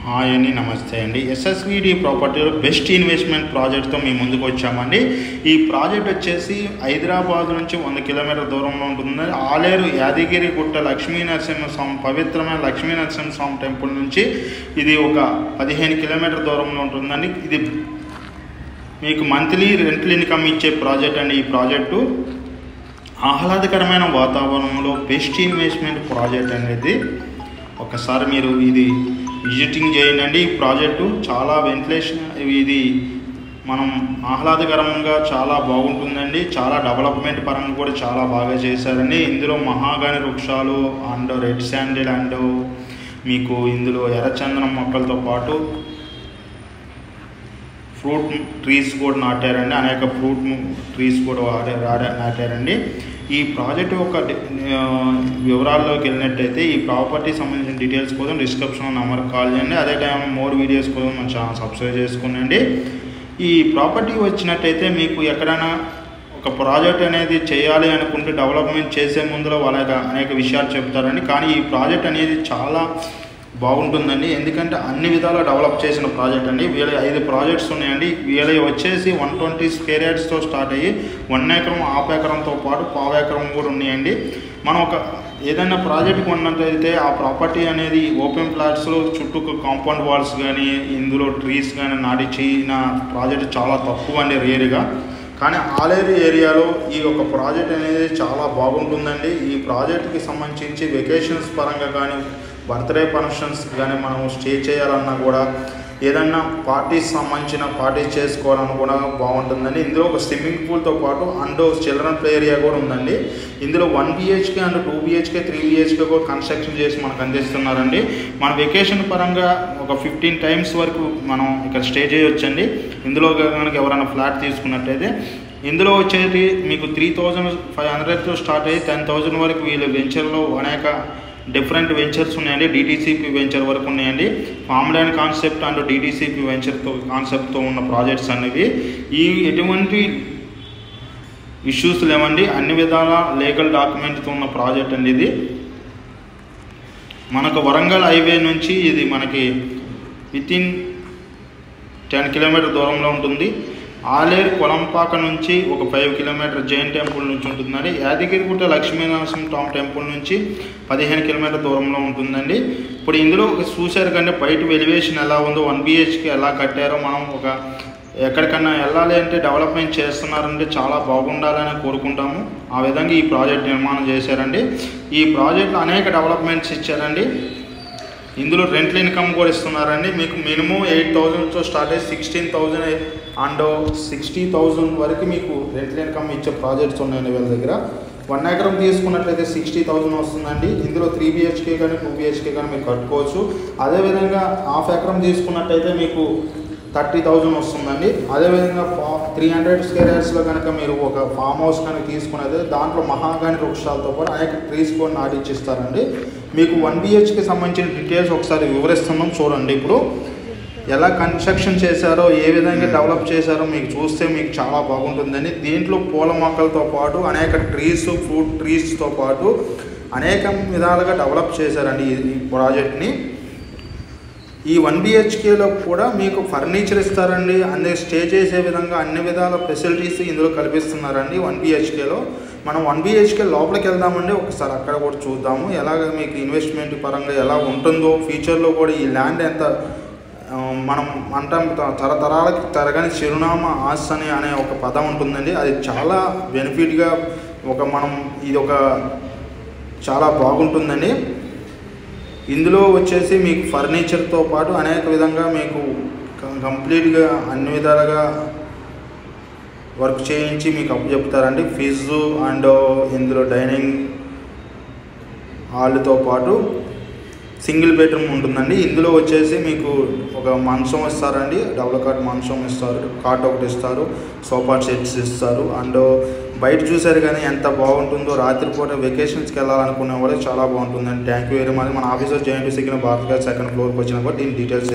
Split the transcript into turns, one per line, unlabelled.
Hi అండి, నమస్తే అండి. ఎస్ఎస్విడి ప్రాపర్టీలో బెస్ట్ ఇన్వెస్ట్మెంట్ ప్రాజెక్ట్తో మీ ముందుకు వచ్చామండి. ఈ ప్రాజెక్ట్ వచ్చేసి హైదరాబాద్ నుంచి 100 కిలోమీటర్ల దూరంలో ఉంటుంది. ఆలేరు యాదగిరి గుట్ట లక్ష్మీనరసింహస్వామి పవిత్రమైన లక్ష్మీనరసింహస్వామి టెంపుల్ నుంచి ఇది ఒక 15 కిలోమీటర్ల దూరంలో ఉంటుందండి. ఇది మీకు మంత్లీ రెంటల్ ఇన్కమ్ ఇచ్చే ప్రాజెక్ట్ అండి. ఈ ప్రాజెక్టు ఆహ్లాదకరమైన వాతావరణంలో బెస్ట్ ఇన్వెస్ట్మెంట్ ప్రాజెక్ట్ అనేది ఒకసారి మీరు ఇది విజిటింగ్ చేయండి. ఈ ప్రాజెక్టు చాలా వెంటిలేషన్ ఇది మనం ఆహ్లాదకరంగా చాలా బాగుంటుందండి. చాలా డెవలప్మెంట్ పరంగా కూడా చాలా బాగా చేశారండి. ఇందులో మహాగని వృక్షాలు అండ్ రెడ్ శాండిల్ అండ్ మీకు ఇందులో ఎర్రచందనం మొక్కలతో పాటు ఫ్రూట్ ట్రీస్ కూడా నాటారండి. అనేక ఫ్రూట్ ట్రీస్ కూడా నాటారండి. ఈ ప్రాజెక్ట్ యొక్క వివరాల్లోకి వెళ్ళినట్టయితే ఈ ప్రాపర్టీ సంబంధించిన డీటెయిల్స్ కోసం డిస్క్రిప్షన్లో నెంబర్కి కాల్ చేయండి. అదే టైం మోర్ వీడియోస్ కోసం మన ఛానల్ సబ్స్క్రైబ్ చేసుకోండి. ఈ ప్రాపర్టీ వచ్చినట్టయితే మీకు ఎక్కడైనా ఒక ప్రాజెక్ట్ అనేది చేయాలి అనుకుంటే డెవలప్మెంట్ చేసే ముందులో వాళ్ళ అనేక విషయాలు చెప్తారండి. కానీ ఈ ప్రాజెక్ట్ అనేది చాలా బాగుంటుందండి. ఎందుకంటే అన్ని విధాలా డెవలప్ చేసిన ప్రాజెక్ట్ అండి. వీళ్ళ 5 ప్రాజెక్ట్స్ ఉన్నాయండి. వీళ్ళ వచ్చేసి 120 స్క్వేర్ యార్డ్స్తో స్టార్ట్ అయ్యి 1 ఎకరం హాఫ్ ఎకరంతో పాటు పావు ఎకరం కూడా ఉన్నాయండి. మనం ఒక ఏదైనా ప్రాజెక్ట్ కొన్నట్లయితే ఆ ప్రాపర్టీ అనేది ఓపెన్ ప్లాట్స్లో చుట్టూ కాంపౌండ్ వాల్స్ కానీ ఇందులో ట్రీస్ కానీ నాటి చేయన ప్రాజెక్ట్ చాలా తక్కువ అండి, రేరుగా. కానీ ఆలేరు ఏరియాలో ఈ యొక్క ప్రాజెక్ట్ అనేది చాలా బాగుంటుందండి. ఈ ప్రాజెక్ట్కి సంబంధించి వెకేషన్స్ పరంగా కానీ బర్త్డే ఫంక్షన్స్ కానీ మనం స్టే చేయాలన్నా కూడా ఏదన్నా పార్టీస్ సంబంధించిన పార్టీస్ చేసుకోవాలన్నా కూడా బాగుంటుందండి. ఇందులో ఒక స్విమ్మింగ్ పూల్తో పాటు అండ్ చిల్డ్రన్ ప్లే ఏరియా కూడా ఉందండి. ఇందులో 1 BHK అండ్ 2 BHK 3 BHK కూడా కన్స్ట్రక్షన్ చేసి మనకు అందిస్తున్నారండి. మన వెకేషన్ పరంగా ఒక 15 టైమ్స్ వరకు మనం ఇక్కడ స్టే చేయొచ్చండి. ఇందులో కనుక ఎవరైనా ఫ్లాట్ తీసుకున్నట్టయితే ఇందులో వచ్చేది మీకు 3,500తో స్టార్ట్ అయ్యి 10,000 వరకు వీళ్ళు వెంచర్లో అనేక డిఫరెంట్ వెంచర్స్ ఉన్నాయండి. DTCP వెంచర్ వరకు ఉన్నాయండి. Farm land concept and DTCP వెంచర్తో కాన్సెప్ట్తో ఉన్న ప్రాజెక్ట్స్ అనేవి ఈ ఎటువంటి ఇష్యూస్ లేవండి. అన్ని విధాల లీగల్ డాక్యుమెంట్తో ఉన్న ప్రాజెక్ట్ అండి. ఇది మనకు వరంగల్ హైవే నుంచి ఇది మనకి వితిన్ 10 కిలోమీటర్ దూరంలో ఉంటుంది. ఆలేరు కొలంపాక నుంచి ఒక 5 కిలోమీటర్ జైన్ టెంపుల్ నుంచి ఉంటుందండి. యాదగిరిగుట్ట లక్ష్మీనరసింహస్వామి టెంపుల్ నుంచి 15 కిలోమీటర్ దూరంలో ఉంటుందండి. ఇప్పుడు ఇందులో చూశారు కానీ బయట ఎలివేషన్ ఎలా ఉందో 1 BHK ఎలా కట్టారో మనం ఒక ఎక్కడికన్నా వెళ్ళాలి అంటే డెవలప్మెంట్ చేస్తున్నారంటే చాలా బాగుండాలని కోరుకుంటాము. ఆ విధంగా ఈ ప్రాజెక్ట్ నిర్మాణం చేశారండి. ఈ ప్రాజెక్ట్లో అనేక డెవలప్మెంట్స్ ఇచ్చారండి. ఇందులో రెంటల్ ఇన్కమ్ కూడా ఇస్తున్నారండి. మీకు మినిమం 8,000తో స్టార్ట్ అయ్యి 16,000 అండ్ 60,000 వరకు మీకు రెంటల్ ఇన్కమ్ ఇచ్చే ప్రాజెక్ట్స్ ఉన్నాయండి వీళ్ళ దగ్గర. 1 ఎకరం తీసుకున్నట్లయితే 60,000 వస్తుందండి. ఇందులో 3 BHK కానీ 2 BHK కానీ మీరు కట్టుకోవచ్చు. అదేవిధంగా హాఫ్ ఎకరం తీసుకున్నట్టయితే మీకు 30,000 వస్తుందండి. అదేవిధంగా 300 స్క్వేర్ యార్డ్స్లో కనుక మీరు ఒక ఫామ్ హౌస్ కనుక తీసుకున్నది దాంట్లో మహాగని వృక్షాలతో పాటు అనేక ట్రీస్ కూడా నాటిచ్చిస్తారండి. మీకు 1 BHK సంబంధించిన డీటెయిల్స్ ఒకసారి వివరిస్తున్నాం చూడండి. ఇప్పుడు ఎలా కన్స్ట్రక్షన్ చేశారో ఏ విధంగా డెవలప్ చేశారో మీకు చూస్తే మీకు చాలా బాగుంటుందండి. దీంట్లో పూల మొక్కలతో పాటు అనేక ట్రీస్ ఫ్రూట్ ట్రీస్తో పాటు అనేక విధాలుగా డెవలప్ చేశారండి ఈ ప్రాజెక్ట్ని. ఈ 1 BHKలో కూడా మీకు ఫర్నిచర్ ఇస్తారండి. అన్ని స్టే చేసే విధంగా అన్ని విధాల ఫెసిలిటీస్ ఇందులో కల్పిస్తున్నారండి 1 BHKలో. మనం 1 BHK లోపలికి వెళ్దామండి. ఒకసారి అక్కడ కూడా చూద్దాము ఎలాగ మీకు ఇన్వెస్ట్మెంట్ పరంగా ఎలా ఉంటుందో. ఫ్యూచర్లో కూడా ఈ ల్యాండ్ ఎంత మనం అంటాం తరతరాలకి తరగని చిరునామా ఆస్తి అనే ఒక పదం ఉంటుందండి. అది చాలా బెనిఫిట్గా మనం ఇది ఒక చాలా బాగుంటుందండి. ఇందులో వచ్చేసి మీకు ఫర్నిచర్తో పాటు అనేక విధంగా మీకు కంప్లీట్గా అన్ని విధాలుగా వర్క్ చేయించి మీకు అప్పచెప్తారండి. ఫీజు అండ్ ఇందులో డైనింగ్ హాల్తో పాటు సింగిల్ బెడ్రూమ్ ఉంటుందండి. ఇందులో వచ్చేసి మీకు ఒక మంచం ఇస్తారండి. డబుల్ కాట్ మంచం ఇస్తారు, కాట్ ఒకటి ఇస్తారు, సోఫా సెట్స్ ఇస్తారు. అండ్ బయట చూసారు కానీ ఎంత బాగుంటుందో. రాత్రిపూట వెకేషన్స్కి వెళ్ళాలనుకునే వాళ్ళు చాలా బాగుంటుందండి. Thank you very much. మన ఆఫీసర్ జాయింట్ సిగ్నల్ భారత్ గారు 2nd ఫ్లోర్కి వచ్చినా కూడా దీని డీటెయిల్స్